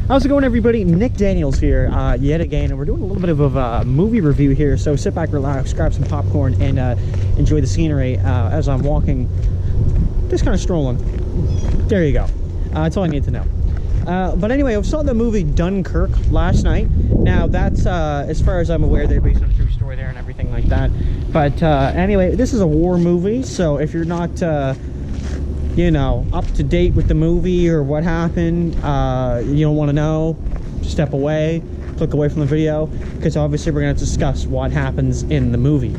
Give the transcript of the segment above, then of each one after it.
How's it going, everybody? Nick Daniels here, yet again, and we're doing a little bit of a movie review here. So sit back, relax, grab some popcorn, and enjoy the scenery as I'm walking, just kind of strolling. There you go. That's all I need to know. But anyway, I saw the movie Dunkirk last night. Now, that's, as far as I'm aware, they're based on a true story there and everything like that. But anyway, this is a war movie, so if you're not... you know, up to date with the movie or what happened, you don't want to know, step away, click away from the video, because obviously we're going to discuss what happens in the movie.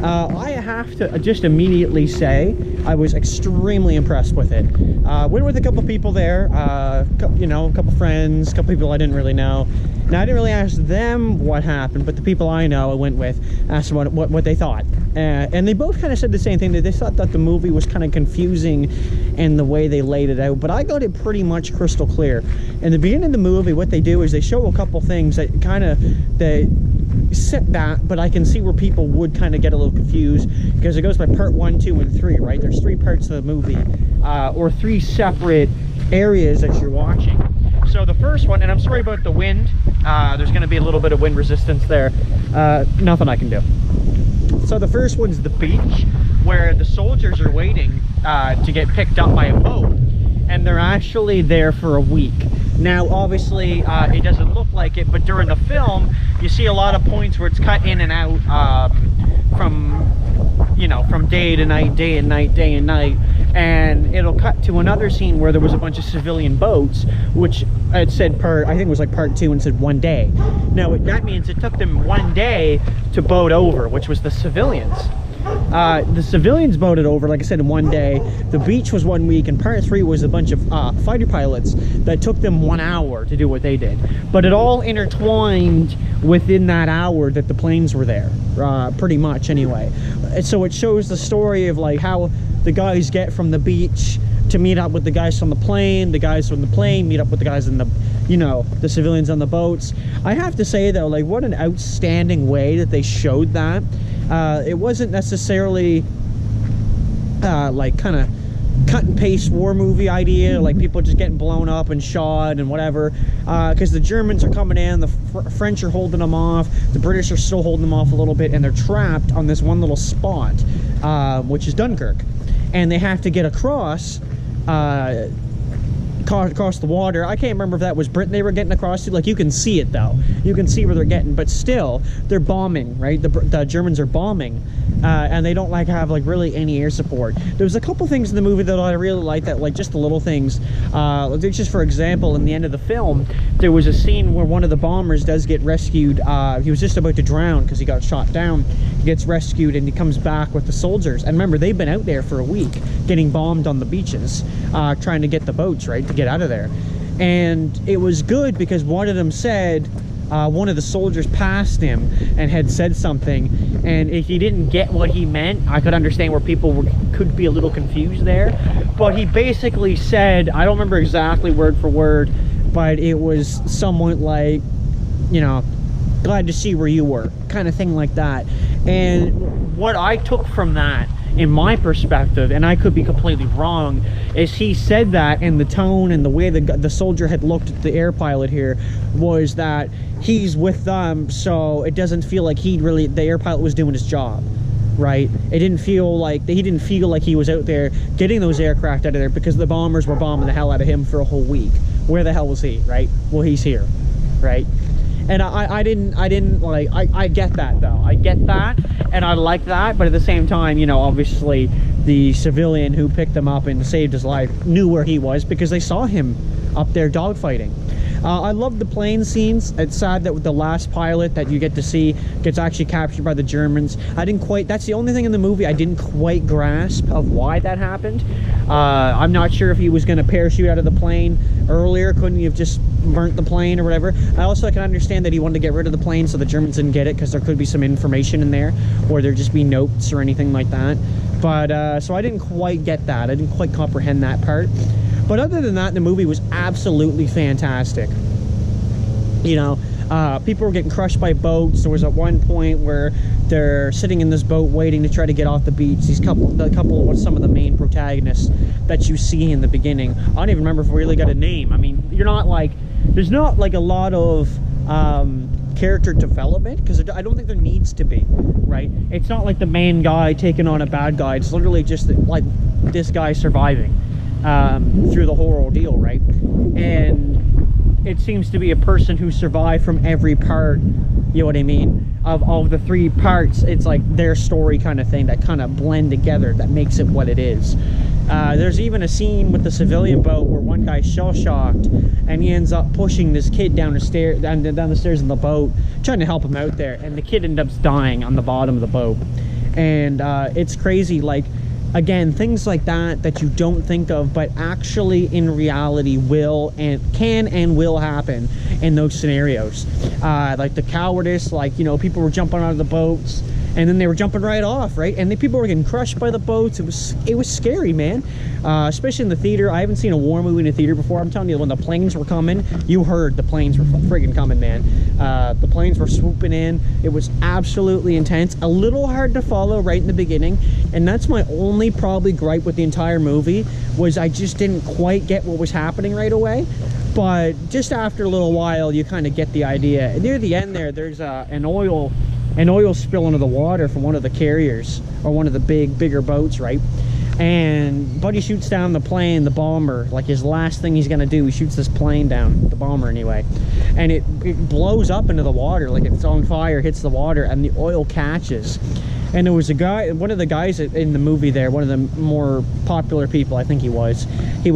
I have to just immediately say I was extremely impressed with it. Went with a couple people there, you know, a couple friends, a couple people I didn't really know. Now, I didn't really ask them what happened, but the people I know I went with asked them what they thought. And they both kind of said the same thing, that they thought that the movie was kind of confusing in the way they laid it out, but I got it pretty much crystal clear. In the beginning of the movie, what they do is they show a couple things that kind of, they set that, but I can see where people would kind of get a little confused, because it goes by part 1, 2, and 3, right? There's 3 parts of the movie, or 3 separate areas that you're watching. So the first one, and I'm sorry about the wind, there's going to be a little bit of wind resistance there, nothing I can do. So the first one's the beach, where the soldiers are waiting to get picked up by a boat, and they're actually there for a week. Now, obviously, it doesn't look like it, but during the film, you see a lot of points where it's cut in and out from, you know, from day to night, day and night, day and night, and it'll cut to another scene where there was a bunch of civilian boats, which it said I think it was like part 2, and said 1 day. Now, that means it took them 1 day to boat over, which was the civilians. The civilians boated over, like I said, in 1 day. The beach was 1 week, and part 3 was a bunch of fighter pilots that took them 1 hour to do what they did. But it all intertwined within that hour that the planes were there, pretty much anyway. And so it shows the story of like how the guys get from the beach to meet up with the guys from the plane, the guys from the plane meet up with the guys in the, you know, the civilians on the boats. I have to say though, like, what an outstanding way that they showed that. It wasn't necessarily like kind of cut and paste war movie idea, like people just getting blown up and shot and whatever, because the Germans are coming in, the French are holding them off, the British are still holding them off a little bit, and they're trapped on this one little spot, which is Dunkirk, and they have to get across the water. I can't remember if that was Britain they were getting across to. Like, you can see it though, you can see where they're getting, but still they're bombing, right? The Germans are bombing, and they don't like have like really any air support. There's a couple things in the movie that I really like, that like just the little things, just for example, in the end of the film there was a scene where one of the bombers does get rescued. He was just about to drown because he got shot down. He gets rescued and he comes back with the soldiers, and remember, they've been out there for a week getting bombed on the beaches, trying to get the boats, right, to get out of there. And it was good because one of them said, one of the soldiers passed him and had said something, and if he didn't get what he meant, I could understand where people could be a little confused there. But he basically said, I don't remember exactly word for word, but it was somewhat like, you know, glad to see where you were, kind of thing like that. And what I took from that, in my perspective, and I could be completely wrong, is he said that, and the tone and the way the soldier had looked at the air pilot here was that he's with them, so it doesn't feel like the air pilot was doing his job, right? It didn't feel like he was out there getting those aircraft out of there, because the bombers were bombing the hell out of him for a whole week. Where the hell was he, right? Well, he's here, right? And I didn't like, I get that though. I get that, and I like that, but at the same time, you know, obviously the civilian who picked him up and saved his life knew where he was because they saw him up there dogfighting. I love the plane scenes. It's sad that the last pilot that you get to see gets actually captured by the Germans. That's the only thing in the movie I didn't quite grasp of why that happened. I'm not sure if he was going to parachute out of the plane earlier. Couldn't he have just burnt the plane or whatever? I also can understand that he wanted to get rid of the plane so the Germans didn't get it, because there could be some information in there, or there'd just be notes or anything like that. But so I didn't quite get that. I didn't quite comprehend that part. But other than that, the movie was absolutely fantastic. You know, People were getting crushed by boats. There was at one point where they're sitting in this boat waiting to try to get off the beach. These couple of some of the main protagonists that you see in the beginning. I don't even remember if we really got a name. I mean, you're not like, there's not like a lot of character development, because I don't think there needs to be, right? It's not like the main guy taking on a bad guy. It's literally just like this guy surviving through the whole ordeal, right? And it seems to be a person who survived from every part, you know what I mean, of the three parts. It's like their story kind of thing that kind of blend together, that makes it what it is. There's even a scene with the civilian boat where one guy's shell-shocked and he ends up pushing this kid down the stairs in the boat, trying to help him out there, and the kid ends up dying on the bottom of the boat. And it's crazy, like, again, things like that you don't think of, but actually in reality will and can and will happen in those scenarios. Like the cowardice, like, you know, people were jumping out of the boats and then they were jumping right off, right? And the people were getting crushed by the boats. It was scary, man. Especially in the theater. I haven't seen a war movie in a theater before. I'm telling you, when the planes were coming, you heard the planes were friggin' coming, man. The planes were swooping in. It was absolutely intense. A little hard to follow right in the beginning, and that's my only probably gripe with the entire movie, was I just didn't quite get what was happening right away. But just after a little while, you kind of get the idea. Near the end there's an oil spill into the water from one of the carriers, or one of the bigger boats, right? And Buddy shoots down the plane, the bomber. Like, his last thing he's gonna do, he shoots this plane down, the bomber anyway, and it blows up into the water, like it's on fire, hits the water, and the oil catches. And there was a guy, one of the guys in the movie there, one of the more popular people, I think he was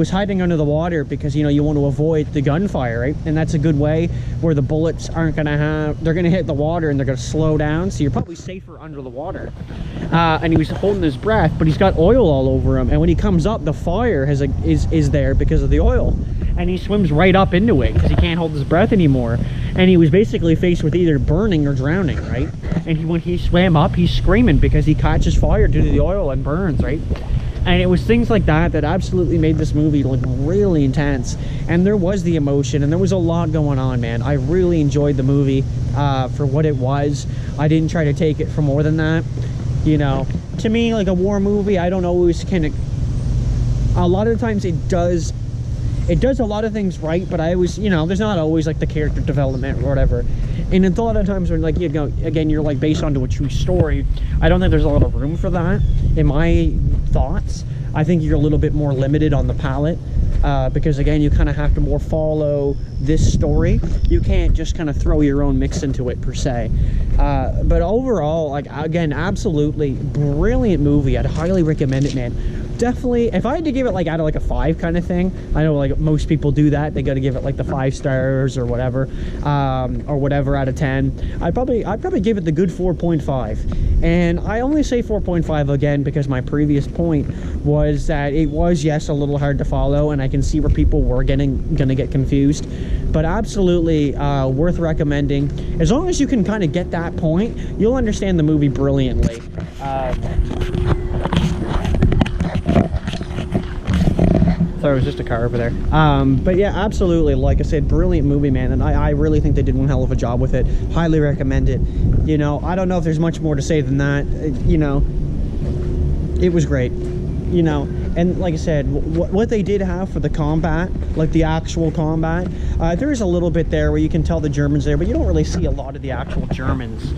hiding under the water because, you know, you want to avoid the gunfire, right? And that's a good way where the bullets aren't going to they're going to hit the water and they're going to slow down, so you're probably safer under the water. And he was holding his breath, but he's got oil all over him, and when he comes up, the fire is there because of the oil. And he swims right up into it because he can't hold his breath anymore. And he was basically faced with either burning or drowning, right? And when he swam up, he's screaming because he catches fire due to the oil and burns, right? And it was things like that that absolutely made this movie look really intense. And there was the emotion, and there was a lot going on, man. I really enjoyed the movie for what it was. I didn't try to take it for more than that. You know, to me, like a war movie, I don't always kind of... A lot of times it does a lot of things right, but I always, you know, there's not always like the character development or whatever. And it's a lot of times when, like, you know, again, you're like based onto a true story, I don't think there's a lot of room for that in my thoughts. I think you're a little bit more limited on the palette because, again, you kind of have to more follow this story. You can't just kind of throw your own mix into it per se. But overall, like, again, absolutely brilliant movie. I'd highly recommend it, man. Definitely, if I had to give it like out of like a 5 kind of thing, I know like most people do that, they got to give it like the 5 stars or whatever out of 10. I'd probably give it the good 4.5. And I only say 4.5 again because my previous point was that it was, yes, a little hard to follow, and I can see where people were gonna get confused, but absolutely worth recommending. As long as you can kind of get that point, you'll understand the movie brilliantly. Sorry, it was just a car over there. But yeah, absolutely, like I said, brilliant movie, man, and I really think they did one hell of a job with it. Highly recommend it. You know, I don't know if there's much more to say than that. You know, it was great, you know. And like I said, what they did have for the combat, like the actual combat, there is a little bit there where you can tell the Germans there, but you don't really see a lot of the actual Germans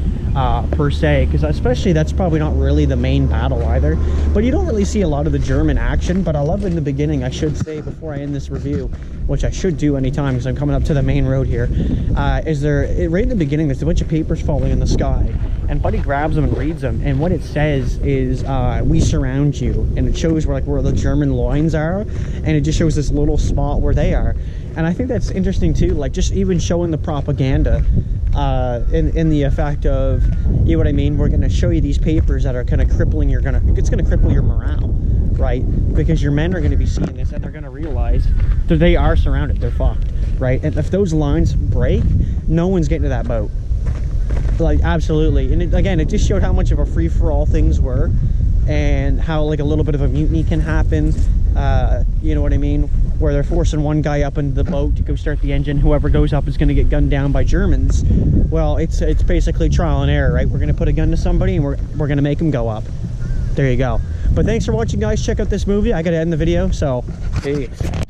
per se, because especially that's probably not really the main battle either. But you don't really see a lot of the German action. But I love in the beginning, I should say before I end this review, which I should do anytime because I'm coming up to the main road here, is there, right in the beginning, there's a bunch of papers falling in the sky, and Buddy grabs them and reads them, and what it says is, we surround you, and it shows where the German lines are, and it just shows this little spot where they are. And I think that's interesting too, like just even showing the propaganda in the effect of, you know what I mean, we're going to show you these papers that are kind of crippling, it's going to cripple your morale, right? Because your men are going to be seeing this, and they're going to realize that they are surrounded, they're fucked, right? And if those lines break, no one's getting to that boat. Like, absolutely. And again, it just showed how much of a free-for-all things were, and how like a little bit of a mutiny can happen, you know what I mean, where they're forcing one guy up into the boat to go start the engine. Whoever goes up is going to get gunned down by Germans. Well, it's basically trial and error, right? We're going to put a gun to somebody and we're going to make them go up. There you go. But thanks for watching, guys. Check out this movie. I got to end the video, so peace.